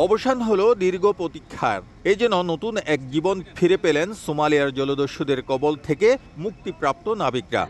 অবসান হলো দীর্ঘ প্রতীক্ষার। এই যেন নতুন এক জীবন ফিরে পেলেন সোমালিয়ার জলদস্যুদের কবল থেকে মুক্তিপ্রাপ্ত নাবিকরা।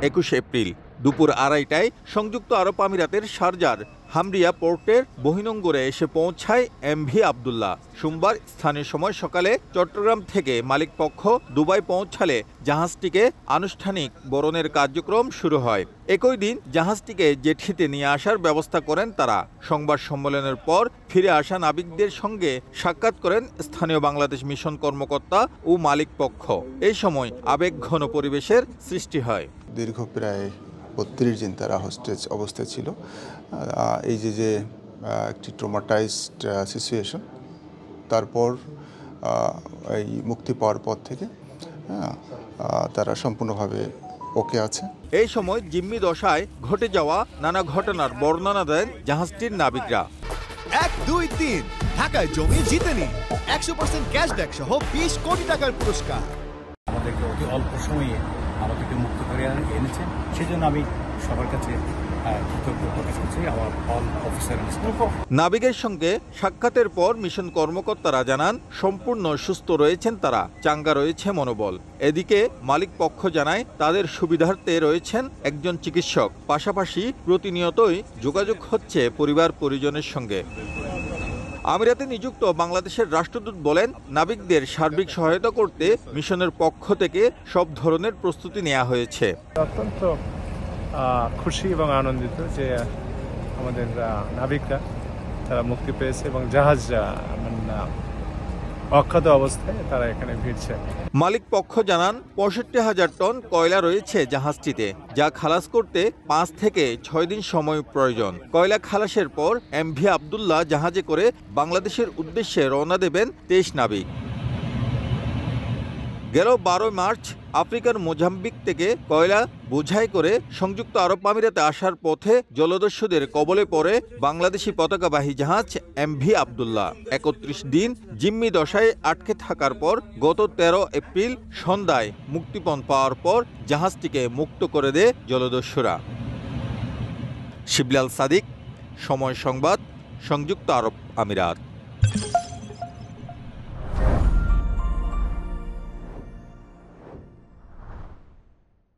21 এপ্রিল দুপুর 2:30টায় সংযুক্ত আরব আমিরাতের শারজার হামরিয়া পোর্টের বহিনঙ্গরে এসে পৌঁছায় এমভি আবদুল্লাহ। সোমবার স্থানীয় সময় সকালে চট্টগ্রাম থেকে মালিকপক্ষ দুবাই পৌঁছালে জাহাজটিকে আনুষ্ঠানিক বরণের কার্যক্রম শুরু হয়। একই দিন জাহাজটিকে জেটিতে নিয়ে আসার ব্যবস্থা করেন তারা। সংবাদ সম্মেলনের পর ফিরে আসা নাবিকদের সঙ্গে সাক্ষাৎ করেন স্থানীয় বাংলাদেশ মিশন কর্মকর্তা ও মালিকপক্ষ। এই সময় আবেগঘন পরিবেশের সৃষ্টি হয়। দীর্ঘ প্রায় 32 দিন তারা হোস্টেজ অবস্থায় ছিল। এই যে একটি ট্রমাটাইজড সিচুয়েশন, তারপর এই মুক্তি পাওয়ার পর থেকে তারা সম্পূর্ণভাবে ওকে আছে। এই সময় জিম্মি দশায় ঘটে যাওয়া নানা ঘটনার বর্ণনা দেন জাহাজটির নাবিকরা। 1, 2, 3 ঢাকায় জমি জিতে নিন 100% ক্যাশব্যাক সহ 20 কোটি টাকার পুরস্কার। আমাদেরকে অতি অল্প সময়ে আমাদেরকে মুক্ত করে এনেছেন, সেজন্য আমি সবার কাছে কৃতজ্ঞ প্রকাশ করছি। আমার অল অফিসার নাবিকের সঙ্গে সাক্ষাতের পর মিশন কর্মকর্তারা জানান সম্পূর্ণ সুস্থ রয়েছেন তারা, চাঙ্গা রয়েছে মনোবল। এদিকে মালিক পক্ষ জানায় তাদের সুবিধার্থে রয়েছেন একজন চিকিৎসক, পাশাপাশি প্রতিনিয়তই যোগাযোগ হচ্ছে পরিবার পরিজনের সঙ্গে। আমিরাতে নিযুক্ত বাংলাদেশের রাষ্ট্রদূত বলেন, নাবিকদের সার্বিক সহায়তা করতে মিশনের পক্ষ থেকে সব ধরনের প্রস্তুতি নেওয়া হয়েছে। অত্যন্ত খুশি এবং আনন্দিত যে আমাদের নাবিকরা তারা মুক্তি পেয়েছে এবং জাহাজ অক্ষত অবস্থায় তারা এখানে ভিড়ছে। মালিক পক্ষ জানান 65,000 টন কয়লা রয়েছে জাহাজটিতে, যা খালাস করতে 5 থেকে 6 দিন সময় প্রয়োজন। কয়লা খালাসের পর এমভি আবদুল্লাহ জাহাজে করে বাংলাদেশের উদ্দেশ্যে রওনা দেবেন 23 নাবিক। গেল 12 মার্চ আফ্রিকার মোজাম্বিক থেকে কয়লা বোঝাই করে সংযুক্ত আরব আমিরাতে আসার পথে জলদস্যুদের কবলে পড়ে বাংলাদেশি পতাকাবাহী জাহাজ এমভি আবদুল্লাহ। 31 দিন জিম্মি দশায় আটকে থাকার পর গত 13 এপ্রিল সন্ধ্যায় মুক্তিপণ পাওয়ার পর জাহাজটিকে মুক্ত করে দেয় জলদস্যুরা। শিবলাল সাদিক, সময় সংবাদ, সংযুক্ত আরব আমিরাত।